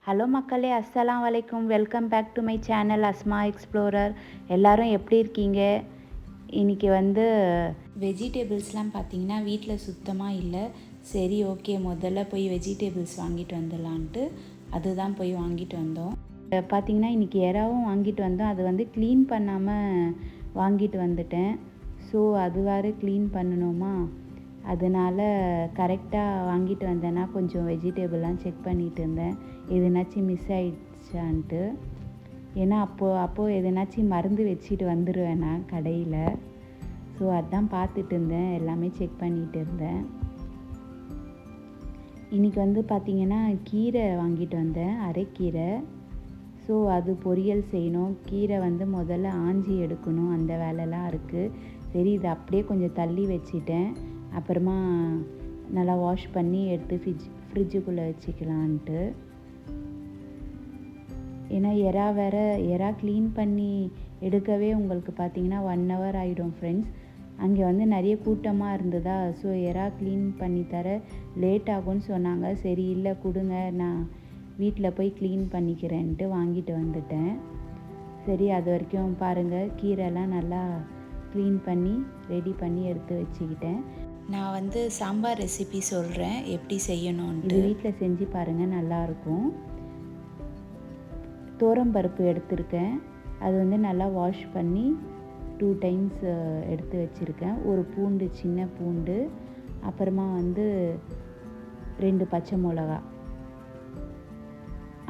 Hello மக்களே, அஸ்ஸலாம் வலைக்கும். Welcome back to my channel Asma Explorer. எல்லாரும் எப்படி இருக்கீங்க? இன்றைக்கி வெஜிடபிள்ஸ்லாம் பார்த்திங்கன்னா வீட்டில் சுத்தமாக இல்லை. சரி, ஓகே, முதல்ல போய் வெஜிடபிள்ஸ் வாங்கிட்டு வந்துடலான்ட்டு அதுதான் போய் வாங்கிட்டு வந்தோம். பார்த்திங்கன்னா இன்றைக்கி எறாவும் வாங்கிட்டு வந்தோம். அது க்ளீன் பண்ணாமல் வாங்கிட்டு வந்துட்டேன். ஸோ அது வேறு க்ளீன் பண்ணணுமா, அதனால் கரெக்டாக வாங்கிட்டு வந்தேன்னா கொஞ்சம் வெஜிடபிள்லாம் செக் பண்ணிகிட்டு இருந்தேன், எதுனாச்சும் மிஸ் ஆகிடுச்சான்ட்டு. ஏன்னா அப்போது எதுனாச்சும் மருந்து வச்சுட்டு வந்துடுவேன் நான் கடையில். ஸோ அதான் பார்த்துட்டு இருந்தேன், எல்லாமே செக் பண்ணிகிட்டு இருந்தேன். இன்றைக்கி பார்த்திங்கன்னா கீரை வாங்கிட்டு வந்தேன், அரைக்கீரை. ஸோ அது பொரியல் செய்யணும். கீரை முதல்ல ஆஞ்சி எடுக்கணும், அந்த வேலைலாம் இருக்குது. சரி, இதை அப்படியே கொஞ்சம் தள்ளி வச்சிட்டேன். அப்புறமா நல்லா வாஷ் பண்ணி எடுத்து ஃப்ரிட்ஜுக்குள்ளே வச்சுக்கலான்ட்டு. ஏன்னா எறா க்ளீன் பண்ணி எடுக்கவே உங்களுக்கு பார்த்திங்கன்னா 1 hour ஆகிடும் ஃப்ரெண்ட்ஸ். அங்கே நிறைய கூட்டமாக இருந்ததா, ஸோ எறா க்ளீன் பண்ணி தர லேட் ஆகும்னு சொன்னாங்க. சரி, இல்லை கொடுங்க, நான் வீட்டில் போய் க்ளீன் பண்ணிக்கிறேன்ட்டு வாங்கிட்டு வந்துட்டேன். சரி, அது வரைக்கும் பாருங்கள், கீரைலாம் நல்லா க்ளீன் பண்ணி ரெடி பண்ணி எடுத்து வச்சுக்கிட்டேன். நான் சாம்பார் ரெசிபி சொல்கிறேன் எப்படி செய்யணும்னு. இது வீட்டில் செஞ்சு பாருங்கள், நல்லாயிருக்கும். பருப்பு எடுத்திருக்கேன். அது நல்லா வாஷ் பண்ணி 2 times எடுத்து வச்சுருக்கேன். ஒரு பூண்டு, சின்ன பூண்டு, அப்புறமா 2 பச்சை மிளகா,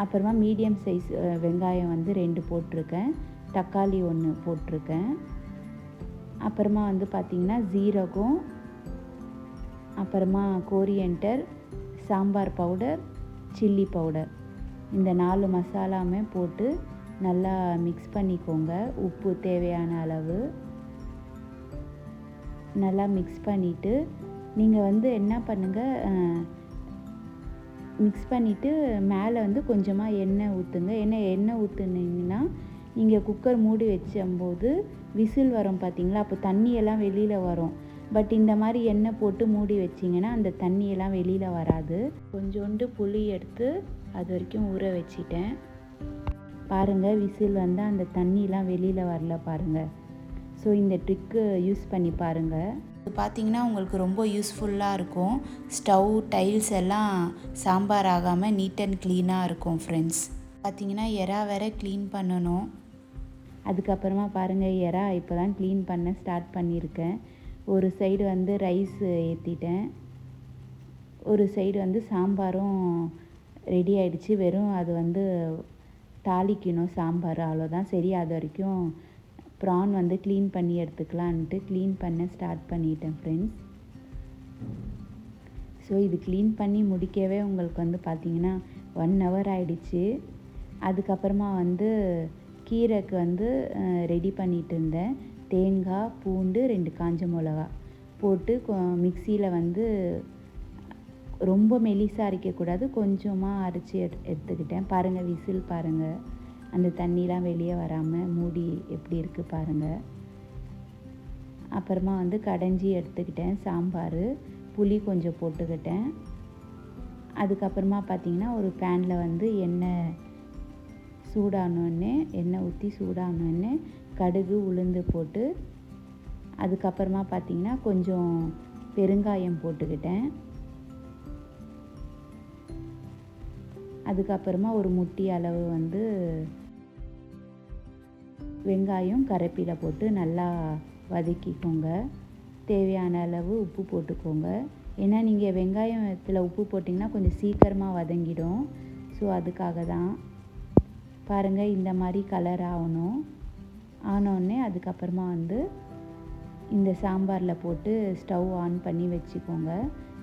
அப்புறமா மீடியம் சைஸ் வெங்காயம் 2 போட்டிருக்கேன், தக்காளி 1 போட்டிருக்கேன். அப்புறமா பார்த்திங்கன்னா ஜீரகம், அப்புறமா coriander, sambar powder, chilli powder, இந்த 4 மசாலாவுமே போட்டு நல்லா மிக்ஸ் பண்ணிக்கோங்க. உப்பு தேவையான அளவு நல்லா மிக்ஸ் பண்ணிவிட்டு நீங்கள் என்ன பண்ணுங்கள், மிக்ஸ் பண்ணிவிட்டு மேலே கொஞ்சமாக எண்ணெய் ஊற்றுங்க. எண்ணெய் ஊற்றுனீங்கன்னா நீங்கள் குக்கர் மூடி வச்சும்போது விசில் வரும் பார்த்திங்களா, அப்போ தண்ணியெல்லாம் வெளியில் வரும். பட் இந்த மாதிரி எண்ணெய் போட்டு மூடி வச்சிங்கன்னா அந்த தண்ணியெல்லாம் வெளியில் வராது. கொஞ்சோண்டு புளி எடுத்து அது வரைக்கும் ஊற வச்சிட்டேன். பாருங்கள், விசில் அந்த தண்ணியெலாம் வெளியில் வரல பாருங்கள். ஸோ இந்த ட்ரிக்கு யூஸ் பண்ணி பாருங்கள். இது பார்த்திங்கன்னா உங்களுக்கு ரொம்ப யூஸ்ஃபுல்லாக இருக்கும். ஸ்டவ் டைல்ஸ் எல்லாம் சாம்பார் ஆகாமல் நீட் அண்ட் க்ளீனாக இருக்கும் ஃப்ரெண்ட்ஸ். பார்த்திங்கன்னா எறா வேறு க்ளீன் பண்ணணும். அதுக்கப்புறமா பாருங்கள், எறா இப்போ தான் க்ளீன் பண்ண ஸ்டார்ட் பண்ணியிருக்கேன். ஒரு சைடு ரைஸ் ஏற்றிட்டேன், ஒரு சைடு சாம்பாரும் ரெடி ஆகிடுச்சு. வெறும் அது தாளிக்கணும் சாம்பார், அவ்வளோதான். சரி, அது வரைக்கும் ப்ரான் க்ளீன் பண்ணி எடுத்துக்கலான்ட்டு க்ளீன் பண்ண ஸ்டார்ட் பண்ணிட்டேன் ஃப்ரெண்ட்ஸ். ஸோ இது க்ளீன் பண்ணி முடிக்கவே உங்களுக்கு பார்த்திங்கன்னா 1 hour ஆகிடுச்சு. அதுக்கப்புறமா கீரைக்கு ரெடி பண்ணிகிட்டு இருந்தேன். தேங்காய், பூண்டு, 2 காஞ்ச மிளகா போட்டு மிக்சியில் ரொம்ப மெலிசாக அரைக்கக்கூடாது, கொஞ்சமாக அரைச்சி எடுத்துக்கிட்டேன். பாருங்கள், விசில் பாருங்கள், அந்த தண்ணிலாம் வெளியே வராமல் மூடி எப்படி இருக்குது பாருங்கள். அப்புறமா கடைஞ்சி எடுத்துக்கிட்டேன் சாம்பார். புளி கொஞ்சம் போட்டுக்கிட்டேன். அதுக்கப்புறமா பார்த்திங்கன்னா ஒரு பேனில் எண்ணெய் சூடானோடனே, எண்ணெய் ஊற்றி சூடானோடனே கடுகு, உளுந்து போட்டு, அதுக்கப்புறமா பார்த்திங்கன்னா கொஞ்சம் பெருங்காயம் போட்டுக்கிட்டேன். அதுக்கப்புறமா ஒரு முட்டி அளவு வெங்காயம், கருவேப்பிலை போட்டு நல்லா வதக்கிக்கோங்க. தேவையான அளவு உப்பு போட்டுக்கோங்க. ஏன்னா நீங்கள் வெங்காயத்தில் உப்பு போட்டிங்கன்னா கொஞ்சம் சீக்கிரமாக வதங்கிடும். ஸோ அதுக்காக தான். பாருங்கள், இந்த மாதிரி கலர் ஆனோடனே அதுக்கப்புறமா இந்த சாம்பாரில் போட்டு ஸ்டவ் ஆன் பண்ணி வச்சுக்கோங்க.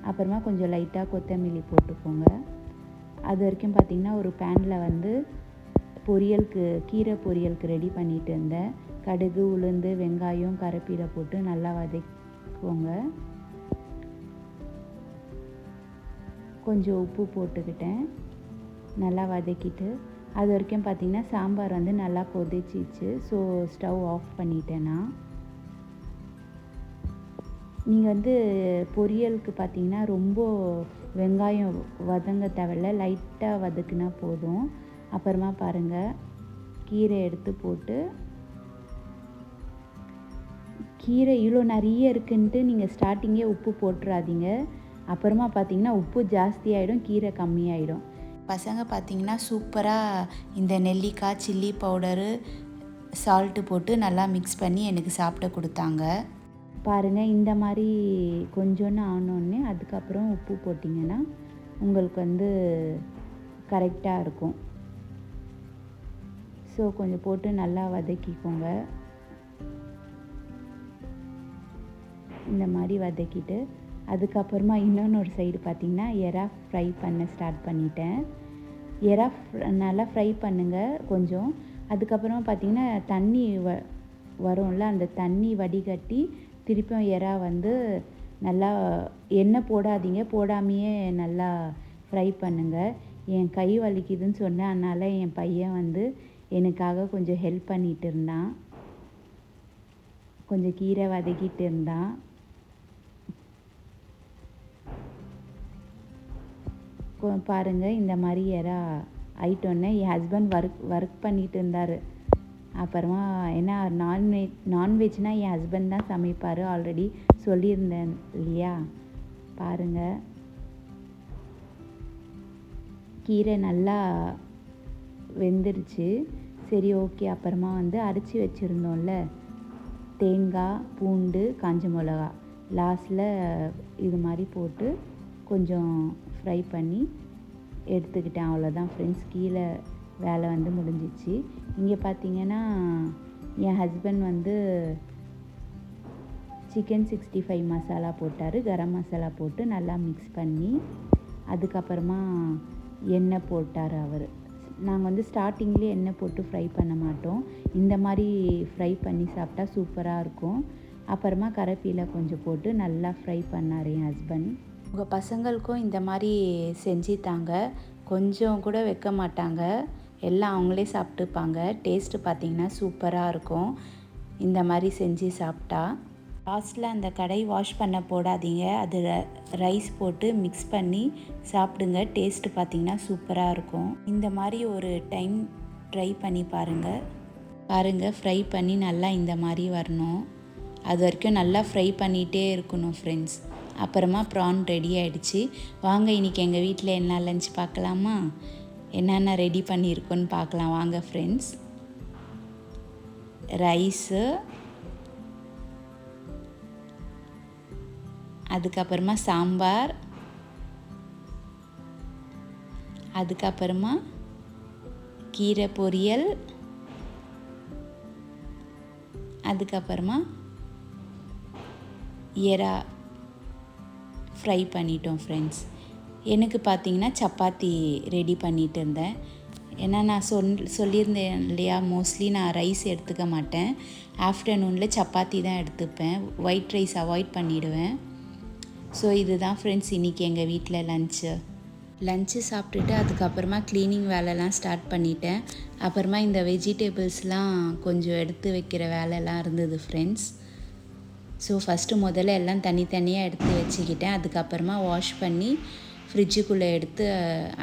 அப்புறமா கொஞ்சம் லைட்டாக கொத்தமல்லி போட்டுக்கோங்க. அது வரைக்கும் பார்த்திங்கன்னா ஒரு பேனில் கீரை பொரியலுக்கு ரெடி பண்ணிட்டு இருந்தேன். கடுகு, உளுந்து, வெங்காயம், கருவேப்பிலை போட்டு நல்லா வதக்கிக்கோங்க. கொஞ்சம் உப்பு போட்டுக்கிட்டேன், நல்லா வதக்கிட்டு அது வரைக்கும் பார்த்திங்கன்னா சாம்பார் நல்லா கொதிச்சிச்சு. ஸோ ஸ்டவ் ஆஃப் பண்ணிட்டேன்னா. நீங்கள் பொரியலுக்கு பார்த்திங்கன்னா ரொம்ப வெங்காயம் வதங்க தேவையில்ல, லைட்டாக வதக்குனா போதும். அப்புறமா பாருங்கள், கீரை எடுத்து போட்டு, கீரை இவ்வளோ நிறைய இருக்குன்ட்டு நீங்கள் ஸ்டார்டிங்கே உப்பு போட்டுறாதீங்க. அப்புறமா பார்த்திங்கன்னா உப்பு ஜாஸ்தியாகிடும், கீரை கம்மியாயிடும். பசங்க பார்த்திங்கன்னா சூப்பராக இந்த நெல்லிக்காய், சில்லி பவுடரு, சால்ட்டு போட்டு நல்லா மிக்ஸ் பண்ணி எனக்கு சாப்பிட கொடுத்தாங்க. பாருங்கள், இந்த மாதிரி கொஞ்சோன்னு ஆனோடனே அதுக்கப்புறம் உப்பு போட்டிங்கன்னா உங்களுக்கு கரெக்டாக இருக்கும். ஸோ கொஞ்சம் போட்டு நல்லா வதக்கிக்கோங்க. இந்த மாதிரி வதக்கிட்டு அதுக்கப்புறமா இன்னொன்று சைடு பார்த்திங்கன்னா எறா ஃப்ரை பண்ண ஸ்டார்ட் பண்ணிட்டேன். எறா நல்லா ஃப்ரை பண்ணுங்கள் கொஞ்சம். அதுக்கப்புறமா பார்த்திங்கன்னா தண்ணி வரும்ல, அந்த தண்ணி வடிகட்டி திருப்பியும் எறா நல்லா எண்ணெய் போடாதீங்க, போடாமையே நல்லா ஃப்ரை பண்ணுங்கள். என் கை வலிக்குதுன்னு சொன்னேன், அதனால் என் பையன் எனக்காக கொஞ்சம் ஹெல்ப் பண்ணிகிட்டு இருந்தான், கொஞ்சம் கீரை வதக்கிட்டு இருந்தான். பாருங்கள், இந்த மாதிரி எறா ஆயிட்டோன்னே என் ஹஸ்பண்ட் ஒர்க் பண்ணிகிட்டு இருந்தார். அப்புறமா ஏன்னா நான்வெஜ்னால் என் ஹஸ்பண்ட் தான் சமைப்பார், ஆல்ரெடி சொல்லியிருந்தேன் இல்லையா. பாருங்கள், கீரை நல்லா வெந்துருச்சு. சரி, ஓகே. அப்புறமா அரைச்சி வச்சுருந்தோம்ல தேங்காய், பூண்டு, காஞ்ச மிளகா, லாஸ்ட்டில் இது மாதிரி போட்டு கொஞ்சம் ஃப்ரை பண்ணி எடுத்துக்கிட்டேன். அவ்வளோதான் ஃப்ரெண்ட்ஸ், கீழே வேலை முடிஞ்சிச்சு. இங்கே பார்த்தீங்கன்னா என் ஹஸ்பண்ட் சிக்கன் 65 மசாலா போட்டார், கரம் மசாலா போட்டு நல்லா மிக்ஸ் பண்ணி அதுக்கப்புறமா எண்ணெய் போட்டார் அவர். நாங்கள் ஸ்டார்டிங்லேயே எண்ணெய் போட்டு ஃப்ரை பண்ண மாட்டோம், இந்த மாதிரி ஃப்ரை பண்ணி சாப்பிட்டா சூப்பராக இருக்கும். அப்புறமா கருவேப்பிலை கொஞ்சம் போட்டு நல்லா ஃப்ரை பண்ணார் என் ஹஸ்பண்ட். உங்கள் பசங்களுக்கும் இந்த மாதிரி செஞ்சு தாங்க, கொஞ்சம் கூட வைக்க மாட்டாங்க, எல்லாம் அவங்களே சாப்பிட்டுப்பாங்க. டேஸ்ட்டு பார்த்திங்கன்னா சூப்பராக இருக்கும் இந்த மாதிரி செஞ்சு சாப்பிட்டா. லாஸ்ட்டில் அந்த கடை வாஷ் பண்ண போடாதீங்க, அது ரைஸ் போட்டு மிக்ஸ் பண்ணி சாப்பிடுங்க. டேஸ்ட்டு பார்த்திங்கன்னா சூப்பராக இருக்கும். இந்த மாதிரி ஒரு டைம் ட்ரை பண்ணி பாருங்கள். ஃப்ரை பண்ணி நல்லா இந்த மாதிரி வரணும், அது வரைக்கும் நல்லா ஃப்ரை பண்ணிகிட்டே இருக்கணும் ஃப்ரெண்ட்ஸ். அப்புறமா ப்ரான் ரெடி ஆகிடுச்சு. வாங்க, இன்றைக்கி எங்கள் வீட்டில் என்ன லஞ்ச் பார்க்கலாமா, என்னென்ன ரெடி பண்ணியிருக்கோன்னு பார்க்கலாம் வாங்க ஃப்ரெண்ட்ஸ். ரைஸு, அதுக்கப்புறமா சாம்பார், அதுக்கப்புறமா கீரை பொரியல், அதுக்கப்புறமா எறா ஃப்ரை பண்ணிட்டோம் ஃப்ரெண்ட்ஸ். எனக்கு பார்த்திங்கன்னா சப்பாத்தி ரெடி பண்ணிகிட்டு இருந்தேன். ஏன்னா நான் சொல்லியிருந்தேன் இல்லையா, மோஸ்ட்லி நான் ரைஸ் எடுத்துக்க மாட்டேன், ஆஃப்டர்நூனில் சப்பாத்தி தான் எடுத்துப்பேன், ஒயிட் ரைஸ் அவாய்ட் பண்ணிவிடுவேன். ஸோ இதுதான் ஃப்ரெண்ட்ஸ் இன்றைக்கி எங்கள் வீட்டில் லஞ்சு சாப்பிட்டுட்டு அதுக்கப்புறமா க்ளீனிங் வேலைலாம் ஸ்டார்ட் பண்ணிட்டேன். அப்புறமா இந்த வெஜிடபிள்ஸ்லாம் கொஞ்சம் எடுத்து வைக்கிற வேலைலாம் இருந்தது ஃப்ரெண்ட்ஸ். ஸோ முதல்ல எல்லாம் தனித்தனியாக எடுத்து வச்சுக்கிட்டேன். அதுக்கப்புறமா வாஷ் பண்ணி ஃப்ரிட்ஜுக்குள்ளே எடுத்து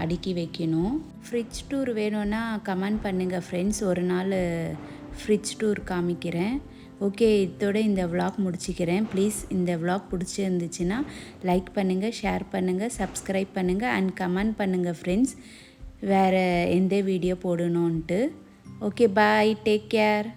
அடுக்கி வைக்கணும். ஃப்ரிட்ஜ் டூர் வேணும்னா கமெண்ட் பண்ணுங்கள் ஃப்ரெண்ட்ஸ், ஒரு நாள் ஃப்ரிட்ஜ் டூர் காமிக்கிறேன். ஓகே, இதோட இந்த விலாக் முடிச்சிக்கிறேன். ப்ளீஸ் இந்த விலாக் பிடிச்சிருந்துச்சுன்னா லைக் பண்ணுங்கள், ஷேர் பண்ணுங்கள், சப்ஸ்கிரைப் பண்ணுங்கள் அண்ட் கமெண்ட் பண்ணுங்கள் ஃப்ரெண்ட்ஸ், வேறு எந்த வீடியோ போடணுன்ட்டு. ஓகே, பாய், டேக் கேர்.